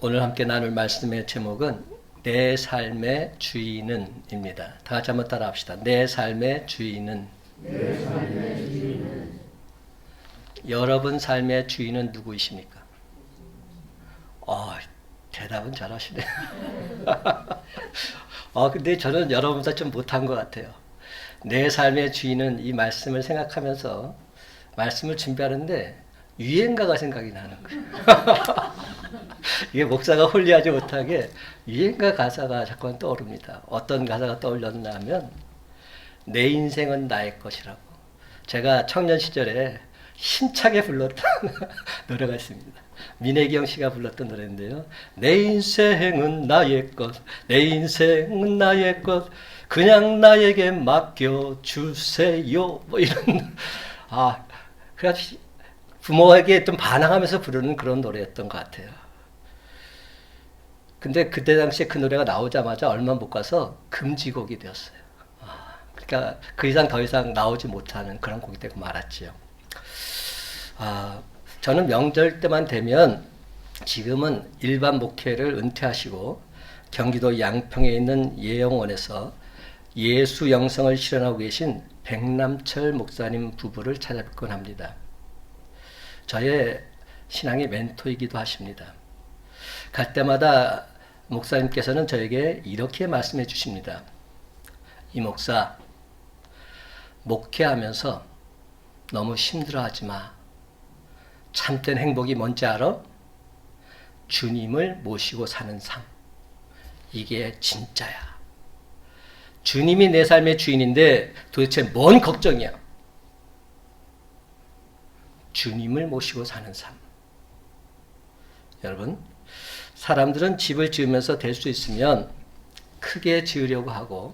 오늘 함께 나눌 말씀의 제목은 내 삶의 주인은입니다. 다 같이 한번 따라 합시다. 내 삶의 주인은. 내 삶의 주인은. 여러분 삶의 주인은 누구이십니까? 대답은 잘하시네요. 근데 저는 여러분보다 좀 못한 것 같아요. 내 삶의 주인은 이 말씀을 생각하면서 말씀을 준비하는데 유행가가 생각이 나는 거예요. 이게 목사가 홀리하지 못하게 유행가 가사가 자꾸만 떠오릅니다. 어떤 가사가 떠올렸나 하면 내 인생은 나의 것이라고. 제가 청년 시절에 힘차게 불렀던 노래가 있습니다. 민혜경 씨가 불렀던 노래인데요. 내 인생은 나의 것, 내 인생은 나의 것, 그냥 나에게 맡겨주세요. 뭐 이런, 그래가지고 부모에게 좀 반항하면서 부르는 그런 노래였던 것 같아요. 근데 그때 당시에 그 노래가 나오자마자 얼마 못 가서 금지곡이 되었어요. 그러니까 그 이상 더 이상 나오지 못하는 그런 곡이 되고 말았지요. 저는 명절 때만 되면 지금은 일반 목회를 은퇴하시고 경기도 양평에 있는 예영원에서 예수 영성을 실현하고 계신 백남철 목사님 부부를 찾아뵙곤 합니다. 저의 신앙의 멘토이기도 하십니다. 갈 때마다 목사님께서는 저에게 이렇게 말씀해 주십니다. 이 목사, 목회하면서 너무 힘들어하지 마. 참된 행복이 뭔지 알아? 주님을 모시고 사는 삶. 이게 진짜야. 주님이 내 삶의 주인인데 도대체 뭔 걱정이야? 주님을 모시고 사는 삶. 여러분, 사람들은 집을 지으면서 될 수 있으면 크게 지으려고 하고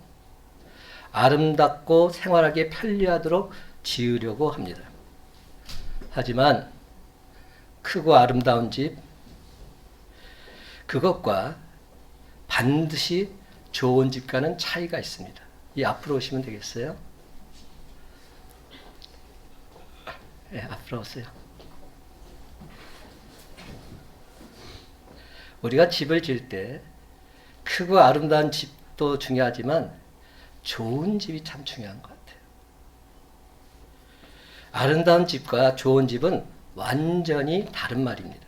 아름답고 생활하기 편리하도록 지으려고 합니다. 하지만 크고 아름다운 집, 그것과 반드시 좋은 집과는 차이가 있습니다. 이 앞으로 오시면 되겠어요? 네, 앞으로 오세요. 우리가 집을 지을 때 크고 아름다운 집도 중요하지만 좋은 집이 참 중요한 것 같아요. 아름다운 집과 좋은 집은 완전히 다른 말입니다.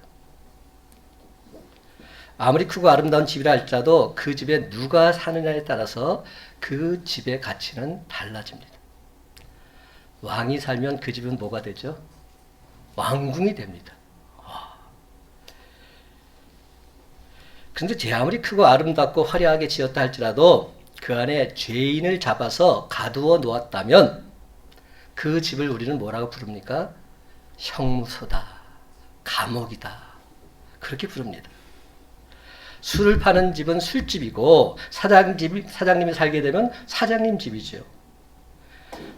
아무리 크고 아름다운 집이라 할지라도 그 집에 누가 사느냐에 따라서 그 집의 가치는 달라집니다. 왕이 살면 그 집은 뭐가 되죠? 왕궁이 됩니다. 그런데 제 아무리 크고 아름답고 화려하게 지었다 할지라도 그 안에 죄인을 잡아서 가두어 놓았다면 그 집을 우리는 뭐라고 부릅니까? 형무소다, 감옥이다, 그렇게 부릅니다. 술을 파는 집은 술집이고 사장님이 살게 되면 사장님 집이죠.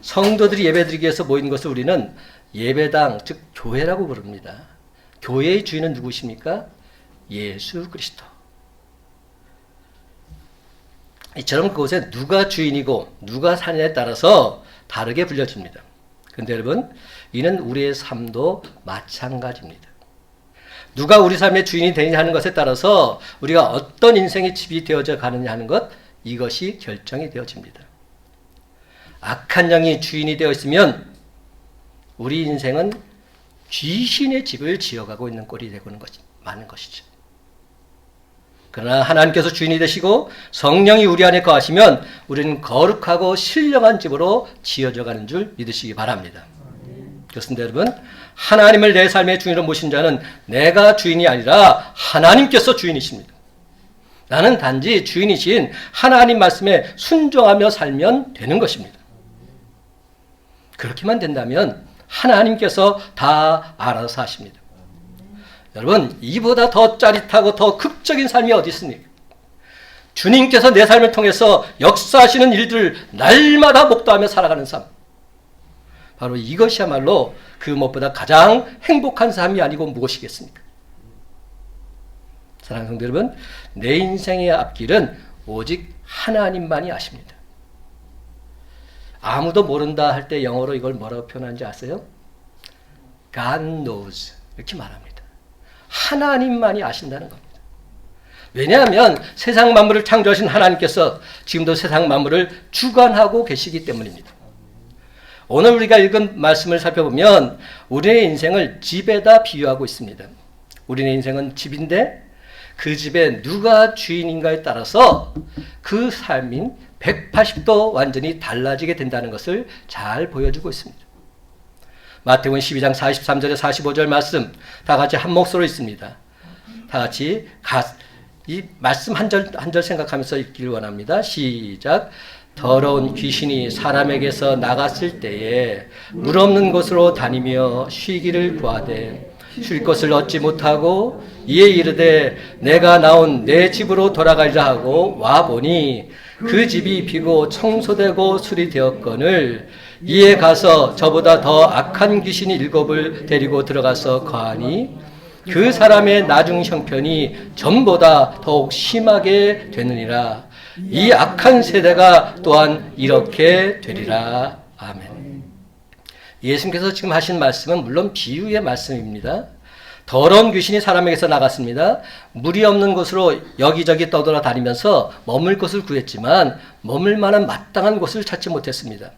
성도들이 예배드리기 위해서 모인 것을 우리는 예배당, 즉 교회라고 부릅니다. 교회의 주인은 누구십니까? 예수 그리스도. 이처럼 그곳에 누가 주인이고 누가 사느냐에 따라서 다르게 불려집니다. 그런데 여러분, 이는 우리의 삶도 마찬가지입니다. 누가 우리 삶의 주인이 되느냐 하는 것에 따라서 우리가 어떤 인생의 집이 되어져 가느냐 하는 것, 이것이 결정이 되어집니다. 악한 영이 주인이 되어 있으면 우리 인생은 귀신의 집을 지어가고 있는 꼴이 되고 있는 것이 많은 것이죠. 그러나 하나님께서 주인이 되시고 성령이 우리 안에 거하시면 우리는 거룩하고 신령한 집으로 지어져 가는 줄 믿으시기 바랍니다. 그렇습니다, 여러분. 하나님을 내 삶의 주인으로 모신 자는 내가 주인이 아니라 하나님께서 주인이십니다. 나는 단지 주인이신 하나님 말씀에 순종하며 살면 되는 것입니다. 그렇게만 된다면 하나님께서 다 알아서 하십니다. 여러분, 이보다 더 짜릿하고 더 극적인 삶이 어디 있습니까? 주님께서 내 삶을 통해서 역사하시는 일들을 날마다 목도하며 살아가는 삶. 바로 이것이야말로 그 무엇보다 가장 행복한 삶이 아니고 무엇이겠습니까? 사랑하는 성도 여러분, 내 인생의 앞길은 오직 하나님만이 아십니다. 아무도 모른다 할 때 영어로 이걸 뭐라고 표현하는지 아세요? God knows. 이렇게 말합니다. 하나님만이 아신다는 겁니다. 왜냐하면 세상 만물을 창조하신 하나님께서 지금도 세상 만물을 주관하고 계시기 때문입니다. 오늘 우리가 읽은 말씀을 살펴보면 우리의 인생을 집에다 비유하고 있습니다. 우리의 인생은 집인데 그 집에 누가 주인인가에 따라서 그 삶이 180도 완전히 달라지게 된다는 것을 잘 보여주고 있습니다. 마태복음 12장 43절에 45절 말씀 다 같이 한 목소리로 있습니다. 다 같이 이 말씀 한 절 생각하면서 읽기를 원합니다. 시작. 더러운 귀신이 사람에게서 나갔을 때에 물 없는 곳으로 다니며 쉬기를 구하되 쉴 것을 얻지 못하고 이에 이르되 내가 나온 내 집으로 돌아가리라 하고 와보니 그 집이 비고 청소되고 수리되었거늘 이에 가서 저보다 더 악한 귀신이 7을 데리고 들어가서 거하니 그 사람의 나중 형편이 전보다 더욱 심하게 되느니라. 이 악한 세대가 또한 이렇게 되리라. 아멘. 예수님께서 지금 하신 말씀은 물론 비유의 말씀입니다. 더러운 귀신이 사람에게서 나갔습니다. 물이 없는 곳으로 여기저기 떠돌아다니면서 머물 곳을 구했지만 머물 만한 마땅한 곳을 찾지 못했습니다.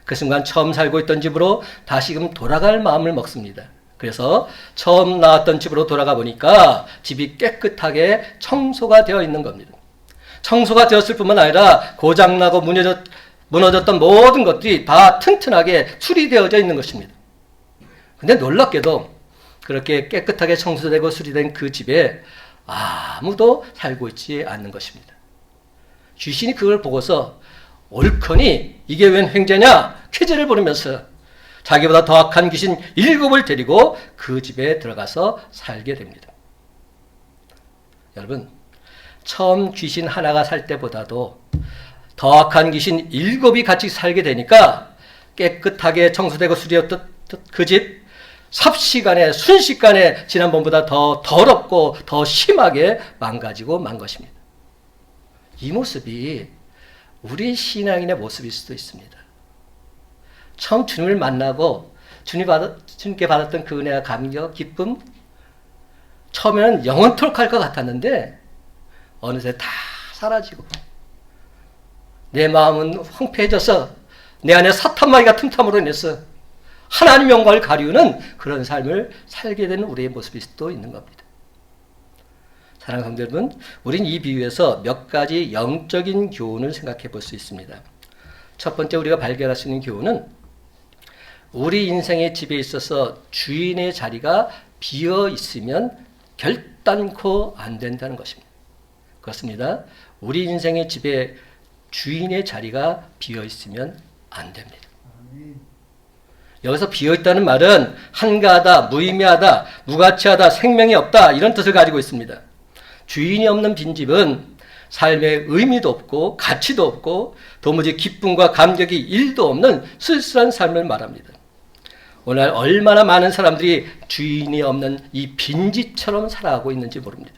그 순간 처음 살고 있던 집으로 다시금 돌아갈 마음을 먹습니다. 그래서 처음 나왔던 집으로 돌아가 보니까 집이 깨끗하게 청소가 되어 있는 겁니다. 청소가 되었을 뿐만 아니라 고장나고 무너졌던 모든 것들이 다 튼튼하게 수리되어져 있는 것입니다. 근데 놀랍게도 그렇게 깨끗하게 청소되고 수리된 그 집에 아무도 살고 있지 않는 것입니다. 귀신이 그걸 보고서 옳거니 이게 웬 횡재냐 쾌재를 부르면서 자기보다 더 악한 귀신 7을 데리고 그 집에 들어가서 살게 됩니다. 여러분, 처음 귀신 하나가 살 때보다도 더 악한 귀신 7이 같이 살게 되니까 깨끗하게 청소되고 수리되었던 그 집 삽시간에 순식간에 지난번보다 더 더럽고 더 심하게 망가지고 만 것입니다. 이 모습이 우리 신앙인의 모습일 수도 있습니다. 처음 주님을 만나고 주님께 받았던 그 은혜와 감격, 기쁨 처음에는 영원토록 할 것 같았는데 어느새 다 사라지고 내 마음은 황폐해져서 내 안에 사탄마귀가 틈탐으로 인해서 하나님 영광을 가리우는 그런 삶을 살게 되는 우리의 모습일 수도 있는 겁니다. 사랑하는 성도 여러분, 우린 이 비유에서 몇 가지 영적인 교훈을 생각해 볼 수 있습니다. 첫 번째 우리가 발견할 수 있는 교훈은 우리 인생의 집에 있어서 주인의 자리가 비어 있으면 결단코 안 된다는 것입니다. 그렇습니다. 우리 인생의 집에 주인의 자리가 비어 있으면 안 됩니다. 여기서 비어 있다는 말은 한가하다, 무의미하다, 무가치하다, 생명이 없다 이런 뜻을 가지고 있습니다. 주인이 없는 빈집은 삶에 의미도 없고 가치도 없고 도무지 기쁨과 감격이 1도 없는 쓸쓸한 삶을 말합니다. 오늘 얼마나 많은 사람들이 주인이 없는 이 빈집처럼 살아가고 있는지 모릅니다.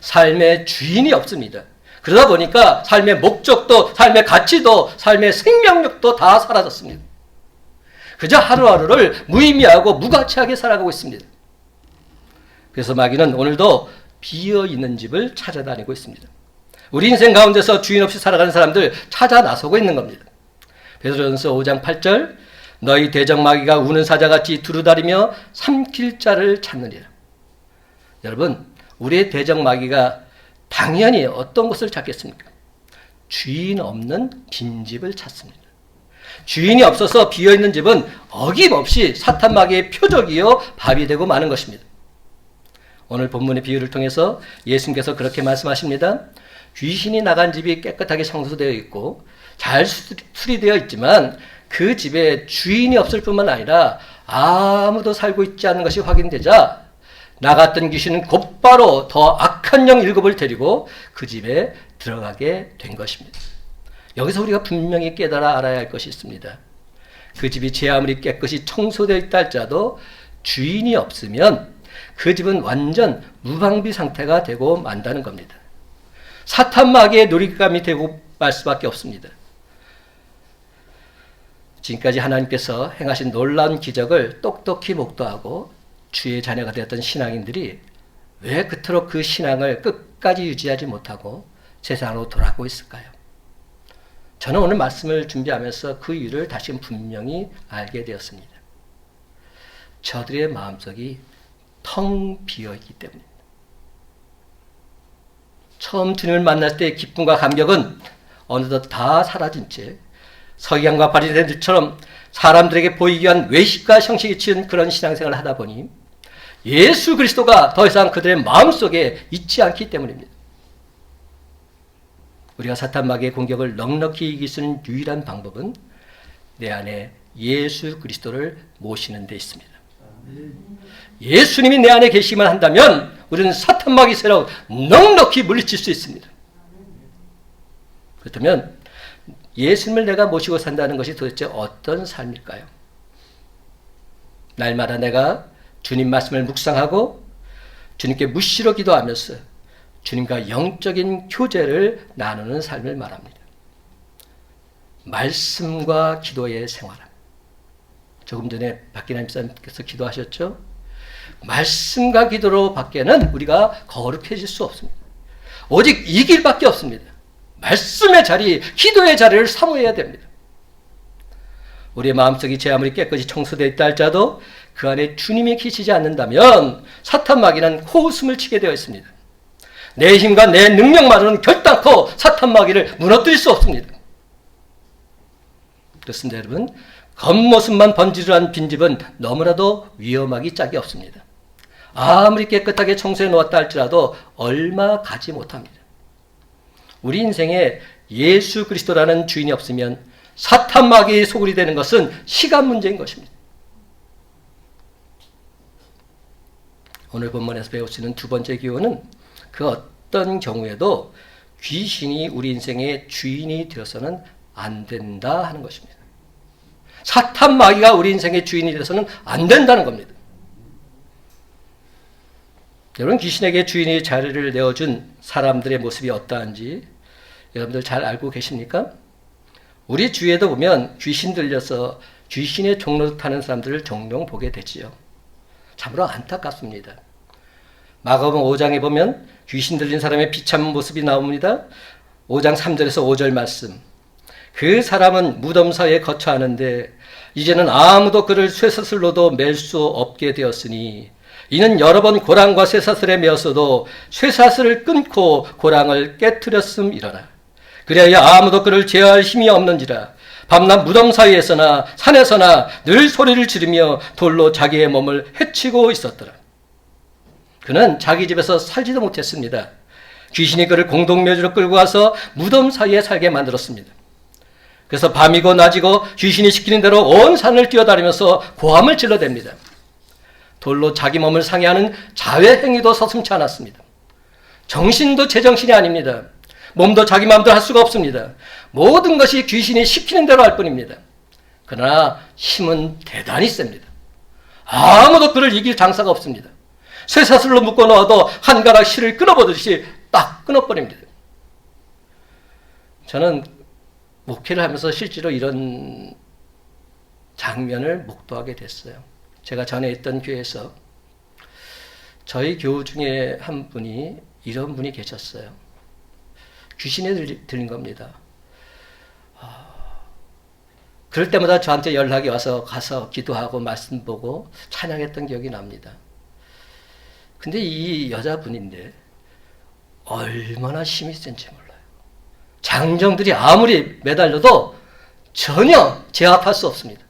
삶에 주인이 없습니다. 그러다 보니까 삶의 목적도, 삶의 가치도, 삶의 생명력도 다 사라졌습니다. 그저 하루하루를 무의미하고 무가치하게 살아가고 있습니다. 그래서 마귀는 오늘도 비어있는 집을 찾아다니고 있습니다. 우리 인생 가운데서 주인 없이 살아가는 사람들 찾아 나서고 있는 겁니다. 베드로전서 5장 8절 너희 대적 마귀가 우는 사자같이 두루다니며 삼킬 자를 찾느니라. 여러분, 우리의 대적 마귀가 당연히 어떤 것을 찾겠습니까? 주인 없는 빈집을 찾습니다. 주인이 없어서 비어있는 집은 어김없이 사탄 마귀의 표적이요 밥이 되고 마는 것입니다. 오늘 본문의 비유를 통해서 예수님께서 그렇게 말씀하십니다. 귀신이 나간 집이 깨끗하게 청소되어 있고 잘 수리되어 있지만 그 집에 주인이 없을 뿐만 아니라 아무도 살고 있지 않는 것이 확인되자 나갔던 귀신은 곧바로 더 악한 영 7을 데리고 그 집에 들어가게 된 것입니다. 여기서 우리가 분명히 깨달아 알아야 할 것이 있습니다. 그 집이 제 아무리 깨끗이 청소되어 있다 할지라도 주인이 없으면 그 집은 완전 무방비 상태가 되고 만다는 겁니다. 사탄 마귀의 놀잇감이 되고 말 수밖에 없습니다. 지금까지 하나님께서 행하신 놀라운 기적을 똑똑히 목도하고 주의 자녀가 되었던 신앙인들이 왜 그토록 그 신앙을 끝까지 유지하지 못하고 세상으로 돌아가고 있을까요? 저는 오늘 말씀을 준비하면서 그 이유를 다시 분명히 알게 되었습니다. 저들의 마음속이 텅 비어있기 때문입니다. 처음 주님을 만났을 때의 기쁨과 감격은 어느덧 다 사라진 채 서기관과 바리새인들처럼 사람들에게 보이기 위한 외식과 형식에 치운 그런 신앙생활을 하다 보니 예수 그리스도가 더 이상 그들의 마음속에 있지 않기 때문입니다. 우리가 사탄 마귀의 공격을 넉넉히 이길 수 있는 유일한 방법은 내 안에 예수 그리스도를 모시는 데 있습니다. 예수님이 내 안에 계시기만 한다면 우리는 사탄 마귀 세력을 넉넉히 물리칠 수 있습니다. 그렇다면 예수님을 내가 모시고 산다는 것이 도대체 어떤 삶일까요? 날마다 내가 주님 말씀을 묵상하고 주님께 묻시러 기도하면서 주님과 영적인 교제를 나누는 삶을 말합니다. 말씀과 기도의 생활함. 조금 전에 박기남 목사님께서 기도하셨죠? 말씀과 기도로 밖에는 우리가 거룩해질 수 없습니다. 오직 이 길밖에 없습니다. 말씀의 자리, 기도의 자리를 사모해야 됩니다. 우리의 마음속이 제 아무리 깨끗이 청소되어 있다 할지라도 그 안에 주님이 계시지 않는다면 사탄 마귀는 코웃음을 치게 되어 있습니다. 내 힘과 내 능력만으로는 결단코 사탄 마귀를 무너뜨릴 수 없습니다. 그렇습니다, 여러분. 겉모습만 번지르한 빈집은 너무나도 위험하기 짝이 없습니다. 아무리 깨끗하게 청소해 놓았다 할지라도 얼마 가지 못합니다. 우리 인생에 예수 그리스도라는 주인이 없으면 사탄 마귀의 소굴이 되는 것은 시간 문제인 것입니다. 오늘 본문에서 배울 수 있는 두 번째 교훈은 그 어떤 경우에도 귀신이 우리 인생의 주인이 되어서는 안 된다 하는 것입니다. 사탄 마귀가 우리 인생의 주인이 되어서는 안 된다는 겁니다. 여러분, 귀신에게 주인이 자리를 내어준 사람들의 모습이 어떠한지 여러분들 잘 알고 계십니까? 우리 주위에도 보면 귀신 들려서 귀신의 종로 타는 사람들을 종종 보게 되지요. 참으로 안타깝습니다. 마가복음 5장에 보면 귀신 들린 사람의 비참한 모습이 나옵니다. 5장 3절에서 5절 말씀. 그 사람은 무덤 사이에 거처하는데 이제는 아무도 그를 쇠사슬로도 맬 수 없게 되었으니 이는 여러 번 고랑과 쇠사슬에 메었어도 쇠사슬을 끊고 고랑을 깨트렸음이러라. 그래야 아무도 그를 제어할 힘이 없는지라. 밤낮 무덤 사이에서나 산에서나 늘 소리를 지르며 돌로 자기의 몸을 해치고 있었더라. 그는 자기 집에서 살지도 못했습니다. 귀신이 그를 공동묘지로 끌고 가서 무덤 사이에 살게 만들었습니다. 그래서 밤이고 낮이고 귀신이 시키는 대로 온 산을 뛰어다니면서 고함을 질러댑니다. 돌로 자기 몸을 상해하는 자회 행위도 서슴지 않았습니다. 정신도 제정신이 아닙니다. 몸도 자기 마음대로 할 수가 없습니다. 모든 것이 귀신이 시키는 대로 할 뿐입니다. 그러나 힘은 대단히 셉니다. 아무도 그를 이길 장사가 없습니다. 쇠사슬로 묶어 놓아도 한 가락 실을 끊어보듯이 딱 끊어버립니다. 저는 목회를 하면서 실제로 이런 장면을 목도하게 됐어요. 제가 전에 있던 교회에서 저희 교우 중에 한 분이 이런 분이 계셨어요. 귀신에 들린 겁니다. 그럴 때마다 저한테 연락이 와서 가서 기도하고 말씀 보고 찬양했던 기억이 납니다. 근데 이 여자분인데 얼마나 힘이 센지 몰라요. 장정들이 아무리 매달려도 전혀 제압할 수 없습니다.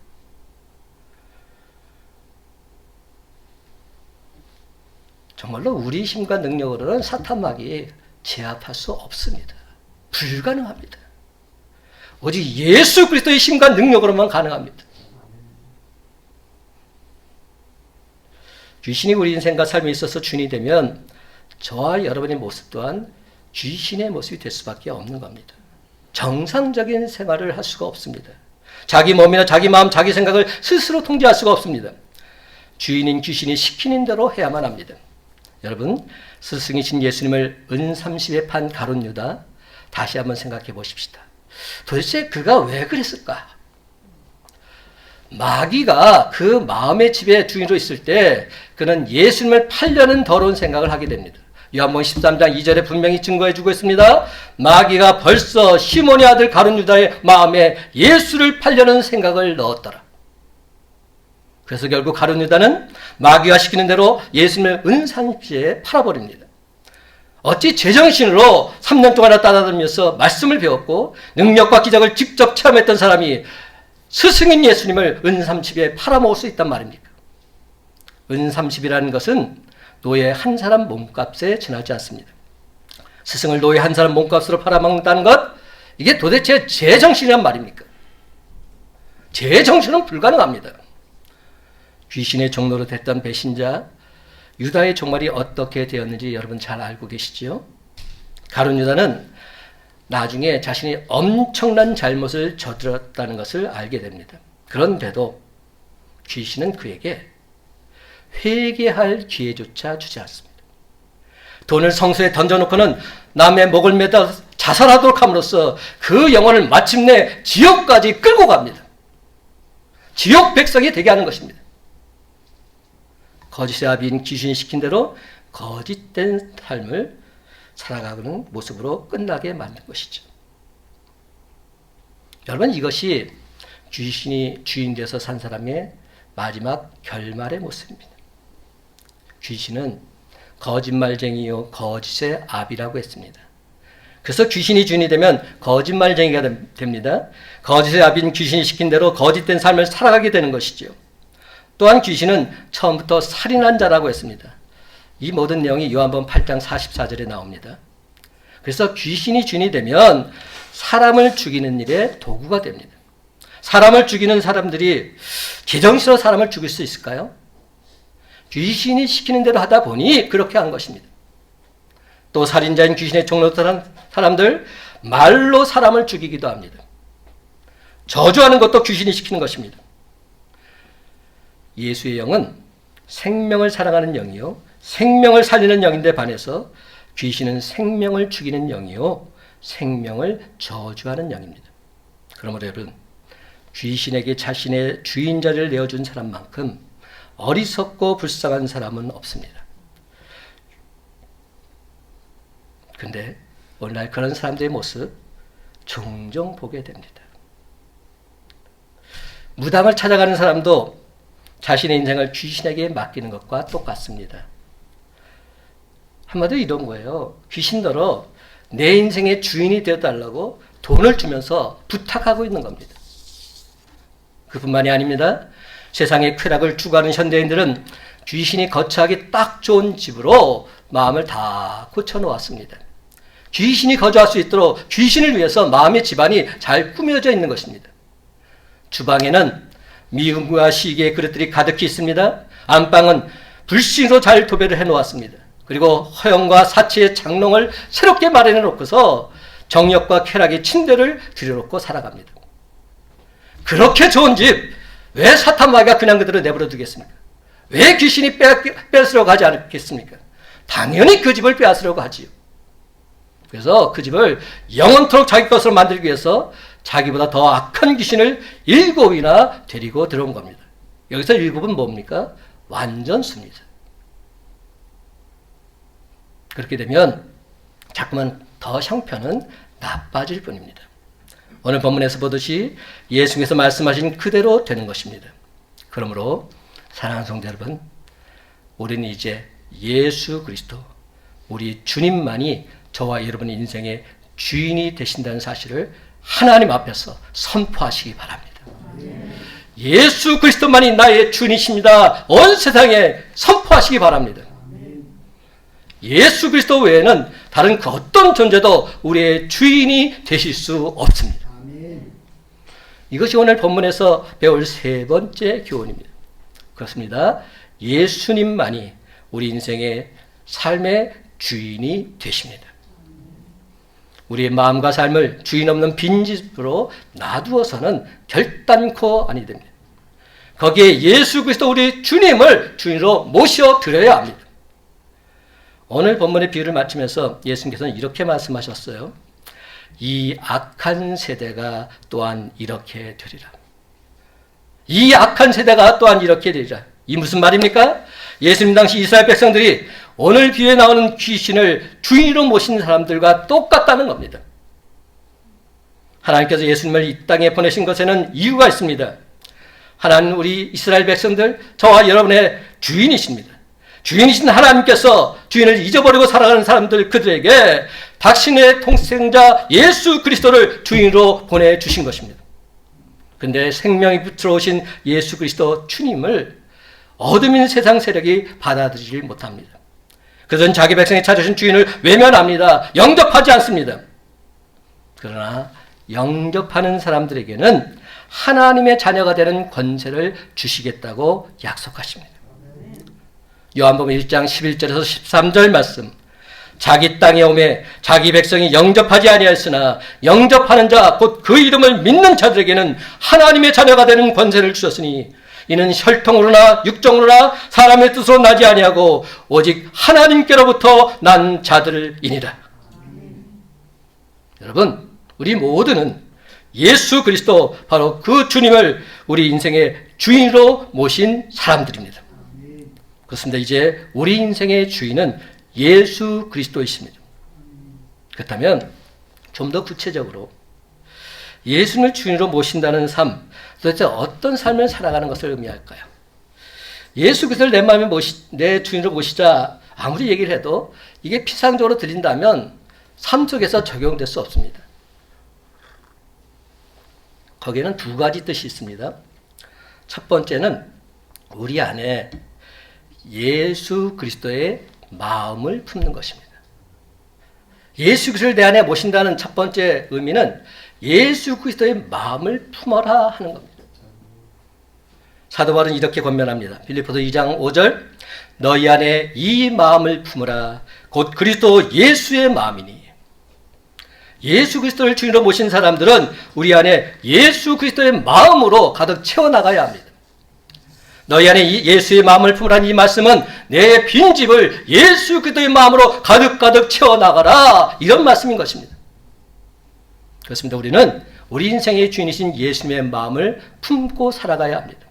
정말로 우리 힘과 능력으로는 사탄 마귀에 제압할 수 없습니다. 불가능합니다. 오직 예수 그리스도의 힘과 능력으로만 가능합니다. 귀신이 우리 인생과 삶에 있어서 주인이 되면 저와 여러분의 모습 또한 귀신의 모습이 될 수밖에 없는 겁니다. 정상적인 생활을 할 수가 없습니다. 자기 몸이나 자기 마음, 자기 생각을 스스로 통제할 수가 없습니다. 주인인 귀신이 시키는 대로 해야만 합니다. 여러분, 스승이신 예수님을 은30에 판 가룟 유다 다시 한번 생각해 보십시다. 도대체 그가 왜 그랬을까? 마귀가 그 마음의 집의 주인으로 있을 때 그는 예수님을 팔려는 더러운 생각을 하게 됩니다. 요한복음 13장 2절에 분명히 증거해 주고 있습니다. 마귀가 벌써 시몬의 아들 가룟 유다의 마음에 예수를 팔려는 생각을 넣었더라. 그래서 결국 가룟 유다는 마귀가 시키는 대로 예수님을 은산지에 팔아버립니다. 어찌 제정신으로 3년 동안 따라다니면서 말씀을 배웠고 능력과 기적을 직접 체험했던 사람이 스승인 예수님을 은30에 팔아먹을 수 있단 말입니까? 은30이라는 것은 노예 한 사람 몸값에 지나지 않습니다. 스승을 노예 한 사람 몸값으로 팔아먹는다는 것, 이게 도대체 제정신이란 말입니까? 제정신은 불가능합니다. 귀신의 종로로 됐던 배신자 유다의 종말이 어떻게 되었는지 여러분 잘 알고 계시죠? 가룟 유다는 나중에 자신이 엄청난 잘못을 저질렀다는 것을 알게 됩니다. 그런데도 귀신은 그에게 회개할 기회조차 주지 않습니다. 돈을 성소에 던져놓고는 남의 목을 매다 자살하도록 함으로써 그 영혼을 마침내 지옥까지 끌고 갑니다. 지옥 백성이 되게 하는 것입니다. 거짓의 아비인 귀신이 시킨 대로 거짓된 삶을 살아가는 모습으로 끝나게 만든 것이죠. 여러분, 이것이 귀신이 주인 되어서 산 사람의 마지막 결말의 모습입니다. 귀신은 거짓말쟁이요 거짓의 아비라고 했습니다. 그래서 귀신이 주인이 되면 거짓말쟁이가 됩니다. 거짓의 아비인 귀신이 시킨 대로 거짓된 삶을 살아가게 되는 것이죠. 또한 귀신은 처음부터 살인한 자라고 했습니다. 이 모든 내용이 요한복음 8장 44절에 나옵니다. 그래서 귀신이 주인이 되면 사람을 죽이는 일에 도구가 됩니다. 사람을 죽이는 사람들이 제정신으로 사람을 죽일 수 있을까요? 귀신이 시키는 대로 하다 보니 그렇게 한 것입니다. 또 살인자인 귀신의 종로들한 사람들 말로 사람을 죽이기도 합니다. 저주하는 것도 귀신이 시키는 것입니다. 예수의 영은 생명을 사랑하는 영이요 생명을 살리는 영인데 반해서 귀신은 생명을 죽이는 영이요 생명을 저주하는 영입니다. 그러므로 여러분, 귀신에게 자신의 주인 자리를 내어준 사람만큼 어리석고 불쌍한 사람은 없습니다. 근데 오늘날 그런 사람들의 모습 종종 보게 됩니다. 무당을 찾아가는 사람도 자신의 인생을 귀신에게 맡기는 것과 똑같습니다. 한마디로 이런 거예요. 귀신더러 내 인생의 주인이 되어달라고 돈을 주면서 부탁하고 있는 겁니다. 그뿐만이 아닙니다. 세상의 쾌락을 추구하는 현대인들은 귀신이 거처하기 딱 좋은 집으로 마음을 다 고쳐놓았습니다. 귀신이 거주할 수 있도록 귀신을 위해서 마음의 집안이 잘 꾸며져 있는 것입니다. 주방에는 미음과 시기의 그릇들이 가득히 있습니다. 안방은 불신으로 잘 도배를 해놓았습니다. 그리고 허영과 사치의 장롱을 새롭게 마련해 놓고서 정력과 쾌락의 침대를 들여놓고 살아갑니다. 그렇게 좋은 집, 왜 사탄 마귀가 그냥 그대로 내버려 두겠습니까? 왜 귀신이 빼앗으려고 하지 않겠습니까? 당연히 그 집을 빼앗으려고 하지요. 그래서 그 집을 영원토록 자기 것으로 만들기 위해서 자기보다 더 악한 귀신을 7이나 데리고 들어온 겁니다. 여기서 7은 뭡니까? 완전수입니다. 그렇게 되면 자꾸만 더 형편은 나빠질 뿐입니다. 오늘 본문에서 보듯이 예수께서 말씀하신 그대로 되는 것입니다. 그러므로 사랑하는 성도 여러분, 우리는 이제 예수 그리스도, 우리 주님만이 저와 여러분의 인생의 주인이 되신다는 사실을 하나님 앞에서 선포하시기 바랍니다. 예수 그리스도만이 나의 주인이십니다. 온 세상에 선포하시기 바랍니다. 예수 그리스도 외에는 다른 그 어떤 존재도 우리의 주인이 되실 수 없습니다. 이것이 오늘 본문에서 배울 세 번째 교훈입니다. 그렇습니다. 예수님만이 우리 인생의 삶의 주인이 되십니다. 우리의 마음과 삶을 주인 없는 빈집으로 놔두어서는 결단코 아니 됩니다. 거기에 예수 그리스도 우리 주님을 주인으로 모셔드려야 합니다. 오늘 본문의 비유를 마치면서 예수님께서는 이렇게 말씀하셨어요. 이 악한 세대가 또한 이렇게 되리라. 이 악한 세대가 또한 이렇게 되자. 이 무슨 말입니까? 예수님 당시 이스라엘 백성들이 오늘 비유에 나오는 귀신을 주인으로 모신 사람들과 똑같다는 겁니다. 하나님께서 예수님을 이 땅에 보내신 것에는 이유가 있습니다. 하나님, 우리 이스라엘 백성들, 저와 여러분의 주인이십니다. 주인이신 하나님께서 주인을 잊어버리고 살아가는 사람들, 그들에게 당신의 통생자 예수 그리스도를 주인으로 보내주신 것입니다. 그런데 생명이 들어오신 예수 그리스도 주님을 어둠인 세상 세력이 받아들이지 못합니다. 그들은 자기 백성이 찾으신 주인을 외면합니다. 영접하지 않습니다. 그러나 영접하는 사람들에게는 하나님의 자녀가 되는 권세를 주시겠다고 약속하십니다. 요한복음 1장 11절에서 13절 말씀. 자기 땅에 오매 자기 백성이 영접하지 아니하였으나 영접하는 자 곧 그 이름을 믿는 자들에게는 하나님의 자녀가 되는 권세를 주셨으니 이는 혈통으로나 육정으로나 사람의 뜻으로 나지 아니하고 오직 하나님께로부터 난 자들이니라. 여러분, 우리 모두는 예수 그리스도, 바로 그 주님을 우리 인생의 주인으로 모신 사람들입니다. 그렇습니다. 이제 우리 인생의 주인은 예수 그리스도이십니다. 그렇다면 좀 더 구체적으로 예수님을 주인으로 모신다는 삶, 도대체 어떤 삶을 살아가는 것을 의미할까요? 예수 그리스도를 내 마음에 내 주인으로 모시자 아무리 얘기를 해도 이게 피상적으로 들린다면 삶 속에서 적용될 수 없습니다. 거기에는 두 가지 뜻이 있습니다. 첫 번째는 우리 안에 예수 그리스도의 마음을 품는 것입니다. 예수 그리스도를 내 안에 모신다는 첫 번째 의미는 예수 그리스도의 마음을 품어라 하는 겁니다. 사도 바울은 이렇게 권면합니다. 빌립보서 2장 5절, 너희 안에 이 마음을 품으라 곧 그리스도 예수의 마음이니. 예수 그리스도를 주인으로 모신 사람들은 우리 안에 예수 그리스도의 마음으로 가득 채워나가야 합니다. 너희 안에 예수의 마음을 품으라는 이 말씀은 내 빈집을 예수 그리스도의 마음으로 가득 채워나가라, 이런 말씀인 것입니다. 그렇습니다. 우리는 우리 인생의 주인이신 예수님의 마음을 품고 살아가야 합니다.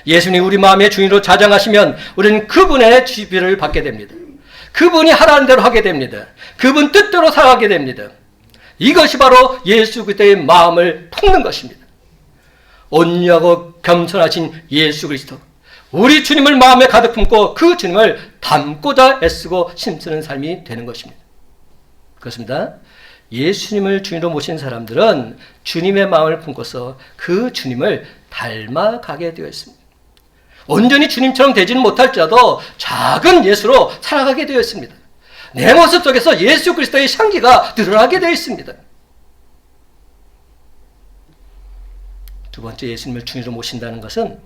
예수님이 우리 마음의 주인으로 자정하시면 우리는 그분의 지배를 받게 됩니다. 그분이 하라는 대로 하게 됩니다. 그분 뜻대로 살아가게 됩니다. 이것이 바로 예수 그리스도의 마음을 품는 것입니다. 온유하고 겸손하신 예수 그리스도, 우리 주님을 마음에 가득 품고 그 주님을 닮고자 애쓰고 힘쓰는 삶이 되는 것입니다. 그렇습니다. 예수님을 주인으로 모신 사람들은 주님의 마음을 품고서 그 주님을 닮아가게 되어 있습니다. 온전히 주님처럼 되지는 못할지라도 작은 예수로 살아가게 되어 있습니다. 내 모습 속에서 예수 그리스도의 향기가 드러나게 되어 있습니다. 두 번째, 예수님을 주인으로 모신다는 것은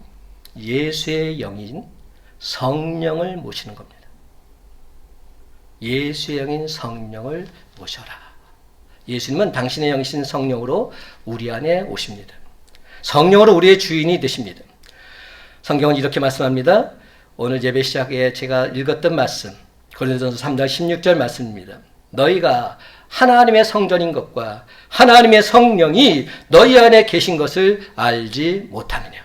예수의 영인 성령을 모시는 겁니다. 예수의 영인 성령을 모셔라. 예수님은 당신의 영이신 성령으로 우리 안에 오십니다. 성령으로 우리의 주인이 되십니다. 성경은 이렇게 말씀합니다. 오늘 예배 시작에 제가 읽었던 말씀, 고린도전서 3장 16절 말씀입니다. 너희가 하나님의 성전인 것과 하나님의 성령이 너희 안에 계신 것을 알지 못하느냐.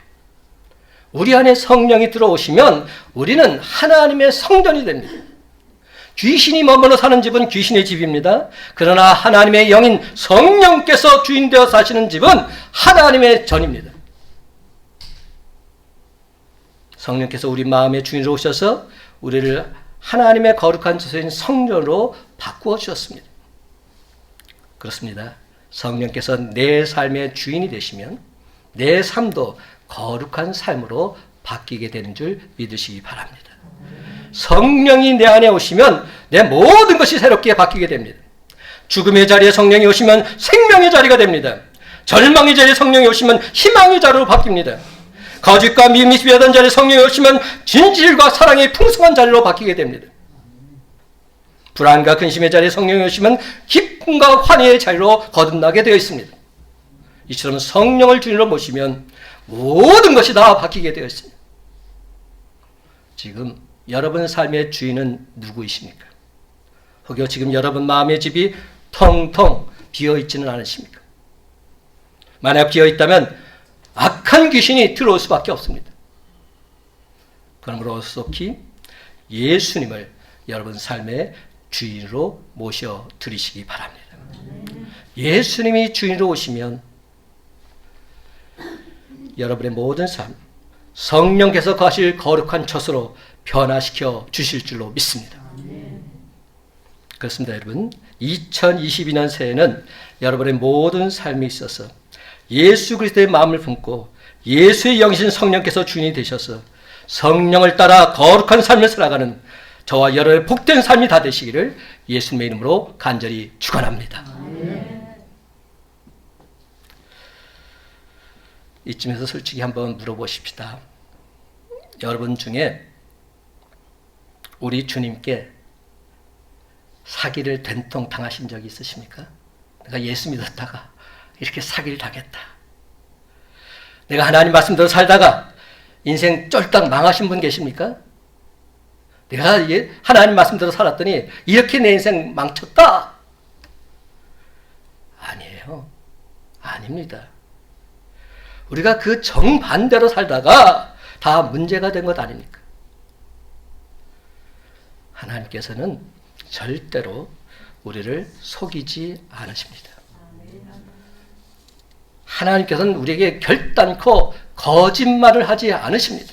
우리 안에 성령이 들어오시면 우리는 하나님의 성전이 됩니다. 귀신이 머물러 사는 집은 귀신의 집입니다. 그러나 하나님의 영인 성령께서 주인 되어 사시는 집은 하나님의 전입니다. 성령께서 우리 마음의 주인으로 오셔서 우리를 하나님의 거룩한 처소인 성전으로 바꾸어 주셨습니다. 그렇습니다. 성령께서 내 삶의 주인이 되시면 내 삶도 거룩한 삶으로 바뀌게 되는 줄 믿으시기 바랍니다. 성령이 내 안에 오시면 내 모든 것이 새롭게 바뀌게 됩니다. 죽음의 자리에 성령이 오시면 생명의 자리가 됩니다. 절망의 자리에 성령이 오시면 희망의 자리로 바뀝니다. 거짓과 미움이 지배하던 자리에 성령이 오시면 진실과 사랑의 풍성한 자리로 바뀌게 됩니다. 불안과 근심의 자리에 성령이 오시면 기쁨과 환희의 자리로 거듭나게 되어 있습니다. 이처럼 성령을 주인으로 모시면 모든 것이 다 바뀌게 되어 있습니다. 지금 여러분 삶의 주인은 누구이십니까? 혹여 지금 여러분 마음의 집이 텅텅 비어있지는 않으십니까? 만약 비어있다면 악한 악한 귀신이 들어올 수밖에 없습니다. 그러므로 속히 예수님을 여러분 삶의 주인으로 모셔 드리시기 바랍니다. 예수님이 주인으로 오시면 여러분의 모든 삶, 성령께서 거하실 거룩한 젖으로 변화시켜 주실 줄로 믿습니다. 그렇습니다, 여러분. 2022년 새해는 여러분의 모든 삶에 있어서 예수 그리스도의 마음을 품고 예수의 영이신 성령께서 주인이 되셔서 성령을 따라 거룩한 삶을 살아가는 저와 여러분의 복된 삶이 다 되시기를 예수님의 이름으로 간절히 축원합니다. 이쯤에서 솔직히 한번 물어보십시다. 여러분 중에 우리 주님께 사기를 된통 당하신 적이 있으십니까? 내가 예수 믿었다가 이렇게 사기를 당했다. 내가 하나님 말씀대로 살다가 인생 쫄딱 망하신 분 계십니까? 내가 하나님 말씀대로 살았더니 이렇게 내 인생 망쳤다. 아니에요. 아닙니다. 우리가 그 정반대로 살다가 다 문제가 된 것 아닙니까? 하나님께서는 절대로 우리를 속이지 않으십니다. 하나님께서는 우리에게 결단코 거짓말을 하지 않으십니다.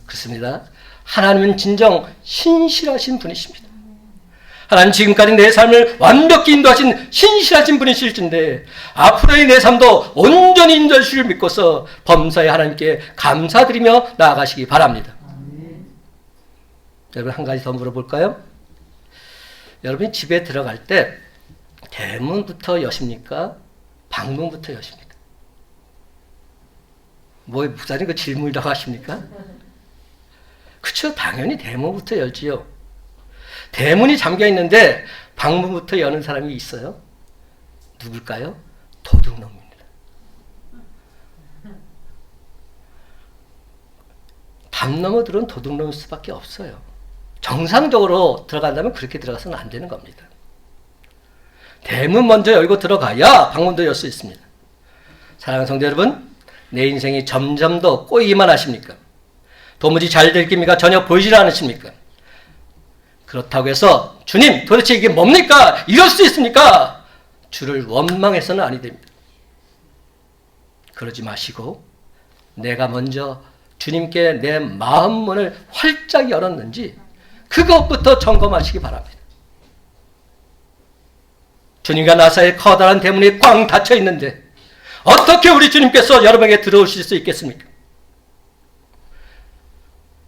그렇습니다. 하나님은 진정 신실하신 분이십니다. 하나님 지금까지 내 삶을 완벽히 인도하신 신실하신 분이실진데 앞으로의 내 삶도 온전히 인도해 주실 믿고서 범사에 하나님께 감사드리며 나아가시기 바랍니다. 여러분 한 가지 더 물어볼까요? 여러분이 집에 들어갈 때 대문부터 여십니까? 방문부터 여십니까? 뭐 목사님 그 질문이라고 하십니까? 그쵸, 당연히 대문부터 열지요. 대문이 잠겨 있는데 방문부터 여는 사람이 있어요. 누굴까요? 도둑놈입니다. 담 넘어 들은 도둑놈일 수밖에 없어요. 정상적으로 들어간다면 그렇게 들어가서는 안 되는 겁니다. 대문 먼저 열고 들어가야 방문도 열 수 있습니다. 사랑하는 성도 여러분, 내 인생이 점점 더 꼬이기만 하십니까? 도무지 잘 될 기미가 전혀 보이질 않으십니까? 그렇다고 해서 주님 도대체 이게 뭡니까? 이럴 수 있습니까? 주를 원망해서는 아니 됩니다. 그러지 마시고 내가 먼저 주님께 내 마음 문을 활짝 열었는지 그것부터 점검하시기 바랍니다. 주님과 나 사이에 커다란 대문이 꽝 닫혀 있는데 어떻게 우리 주님께서 여러분에게 들어오실 수 있겠습니까?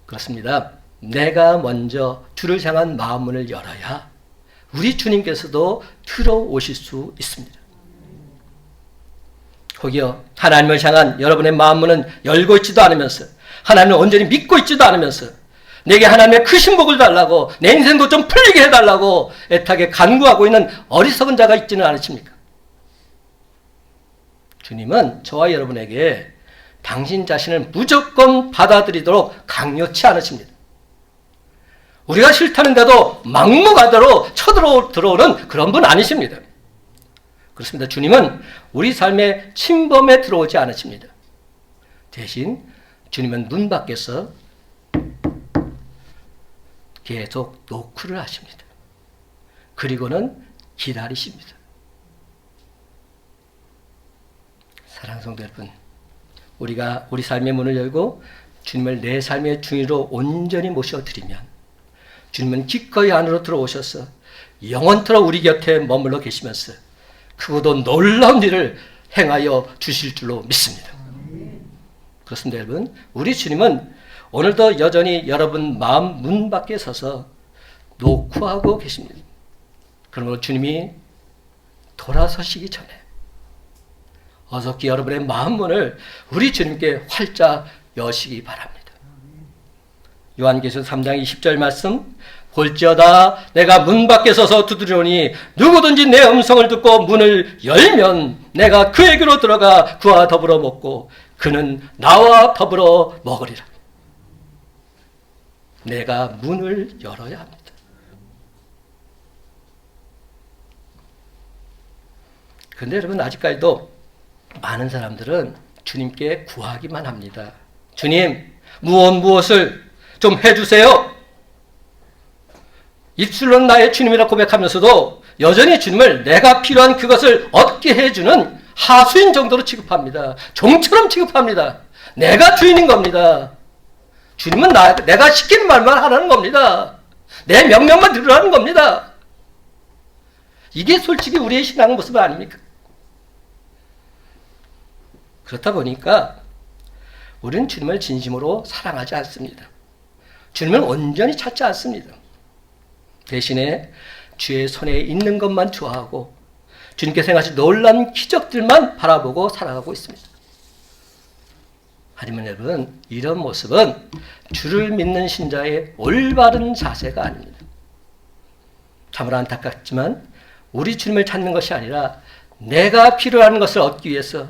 그렇습니다. 내가 먼저 주를 향한 마음문을 열어야 우리 주님께서도 들어오실 수 있습니다. 혹여 하나님을 향한 여러분의 마음문은 열고 있지도 않으면서 하나님을 온전히 믿고 있지도 않으면서 내게 하나님의 크신 복을 달라고 내 인생도 좀 풀리게 해달라고 애타게 간구하고 있는 어리석은 자가 있지는 않으십니까? 주님은 저와 여러분에게 당신 자신을 무조건 받아들이도록 강요치 않으십니다. 우리가 싫다는데도 막무가내로 쳐들어오는 그런 분 아니십니다. 그렇습니다. 주님은 우리 삶의 침범에 들어오지 않으십니다. 대신 주님은 문 밖에서 계속 노크를 하십니다. 그리고는 기다리십니다. 사랑하는 성도 여러분, 우리가 우리 삶의 문을 열고 주님을 내 삶의 주인으로 온전히 모셔드리면 주님은 기꺼이 안으로 들어오셔서 영원토록 우리 곁에 머물러 계시면서 크고도 놀라운 일을 행하여 주실 줄로 믿습니다. 그렇습니다, 여러분. 우리 주님은 오늘도 여전히 여러분 마음 문 밖에 서서 노크하고 계십니다. 그러므로 주님이 돌아서시기 전에 어떻게 여러분의 마음 문을 우리 주님께 활짝 여시기 바랍니다. 요한계시록 3장 20절 말씀, 볼지어다 내가 문 밖에 서서 두드리오니 누구든지 내 음성을 듣고 문을 열면 내가 그에게로 들어가 그와 더불어 먹고 그는 나와 더불어 먹으리라. 내가 문을 열어야 합니다. 그런데 여러분 아직까지도 많은 사람들은 주님께 구하기만 합니다. 주님, 무엇을 좀 해주세요. 입술로는 나의 주님이라 고백하면서도 여전히 주님을 내가 필요한 그것을 얻게 해주는 하수인 정도로 취급합니다. 종처럼 취급합니다. 내가 주인인 겁니다. 주님은 내가 시키는 말만 하라는 겁니다. 내 명령만 들으라는 겁니다. 이게 솔직히 우리의 신앙 모습 아닙니까? 그렇다 보니까 우리는 주님을 진심으로 사랑하지 않습니다. 주님을 온전히 찾지 않습니다. 대신에 주의 손에 있는 것만 좋아하고 주님께서 행하신 놀라운 기적들만 바라보고 살아가고 있습니다. 하지만 여러분, 이런 모습은 주를 믿는 신자의 올바른 자세가 아닙니다. 참으로 안타깝지만 우리 주님을 찾는 것이 아니라 내가 필요한 것을 얻기 위해서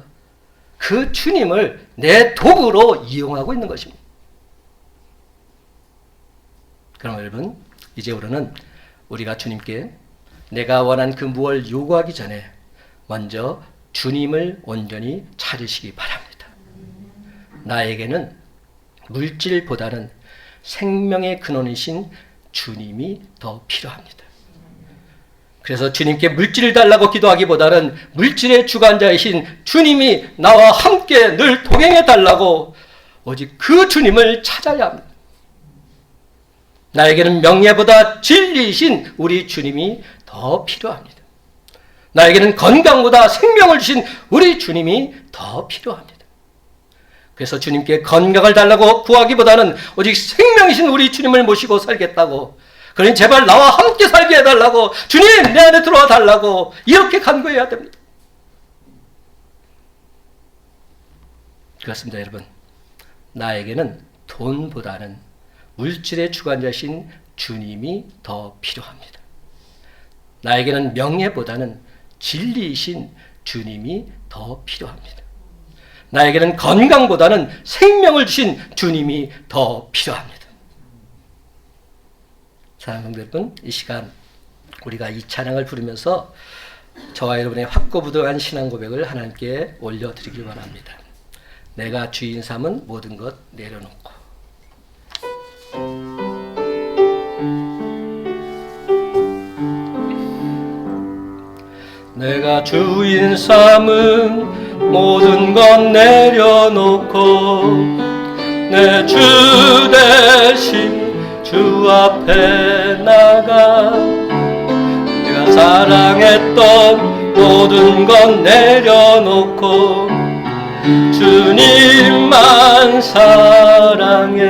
그 주님을 내 도구로 이용하고 있는 것입니다. 그럼 여러분, 이제 우리는 우리가 주님께 내가 원한 그 무엇을 요구하기 전에 먼저 주님을 온전히 찾으시기 바랍니다. 나에게는 물질보다는 생명의 근원이신 주님이 더 필요합니다. 그래서 주님께 물질을 달라고 기도하기보다는 물질의 주관자이신 주님이 나와 함께 늘 동행해 달라고 오직 그 주님을 찾아야 합니다. 나에게는 명예보다 진리이신 우리 주님이 더 필요합니다. 나에게는 건강보다 생명을 주신 우리 주님이 더 필요합니다. 그래서 주님께 건강을 달라고 구하기보다는 오직 생명이신 우리 주님을 모시고 살겠다고, 그러니 제발 나와 함께 살게 해달라고, 주님 내 안에 들어와 달라고 이렇게 간구해야 됩니다. 그렇습니다. 여러분, 나에게는 돈보다는 물질의 주관자신 주님이 더 필요합니다. 나에게는 명예보다는 진리이신 주님이 더 필요합니다. 나에게는 건강보다는 생명을 주신 주님이 더 필요합니다. 사랑하는 여러분, 이 시간 우리가 이 찬양을 부르면서 저와 여러분의 확고부동한 신앙 고백을 하나님께 올려드리길 바랍니다. 내가 주인 삼은 모든 것 내려놓고, 내가 주인 삼은 모든 것 내려놓고 내 주 대신 주 앞에 나가, 내가 사랑했던 모든 것 내려놓고 주님만 사랑해.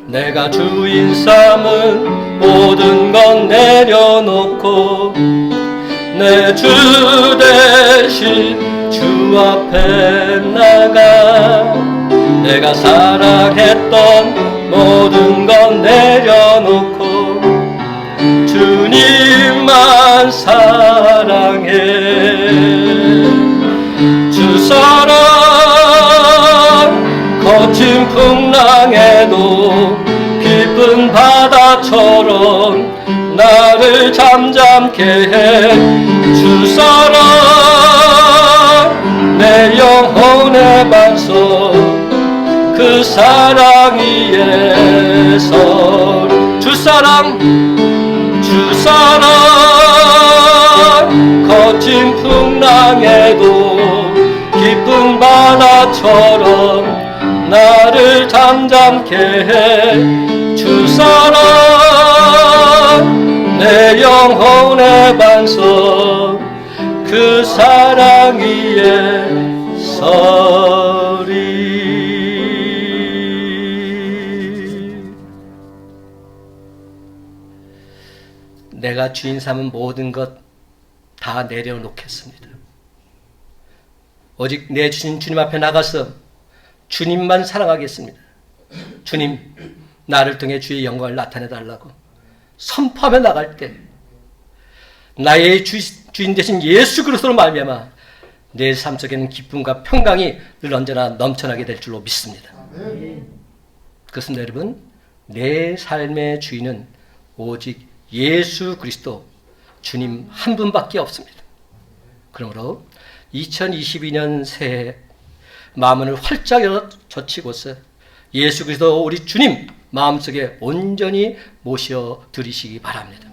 내가 주인 삼은 모든 것 내려놓고 내 주 대신 주 앞에 나가, 내가 사랑했던 모든 것 내려놓고 주님만 사랑해. 주 사랑 거친 풍랑에도 깊은 바다처럼 나를 잠잠케 해. 주 사랑 내 영혼의 반석, 그 사랑 위에 서. 주 사랑 거친 풍랑에도 깊은 바다처럼 나를 잠잠케 해. 주 사랑 내 영혼의 반석, 그 사랑 위에 서리. 내가 주인 삼은 모든 것 다 내려놓겠습니다. 오직 내 주님 앞에 나가서 주님만 사랑하겠습니다. 주님, 나를 통해 주의 영광을 나타내달라고 선포하며 나갈 때 나의 주인 되신 예수 그리스도로 말미암아 내 삶 속에는 기쁨과 평강이 늘 언제나 넘쳐나게 될 줄로 믿습니다. 그렇습니다. 여러분, 내 삶의 주인은 오직 예수 그리스도 주님 한 분밖에 없습니다. 그러므로 2022년 새해 마음을 활짝 열어 젖히고서 예수 그리스도 우리 주님 마음속에 온전히 모셔 드리시기 바랍니다.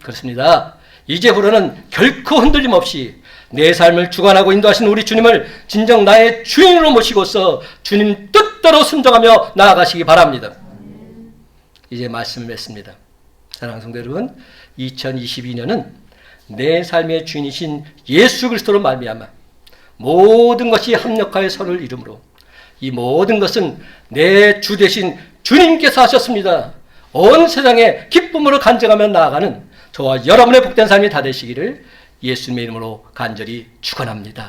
그렇습니다. 이제부터는 결코 흔들림 없이 내 삶을 주관하고 인도하신 우리 주님을 진정 나의 주인으로 모시고서 주님 뜻대로 순종하며 나아가시기 바랍니다. 이제 말씀을 맺습니다. 사랑하는 성도 여러분, 2022년은 내 삶의 주인이신 예수 그리스도로 말미암아 모든 것이 합력하여 선을 이루므로 이 모든 것은 내 주 되신 주님께서 하셨습니다. 온 세상에 기쁨으로 간증하며 나아가는 저와 여러분의 복된 삶이 다 되시기를 예수님의 이름으로 간절히 축원합니다.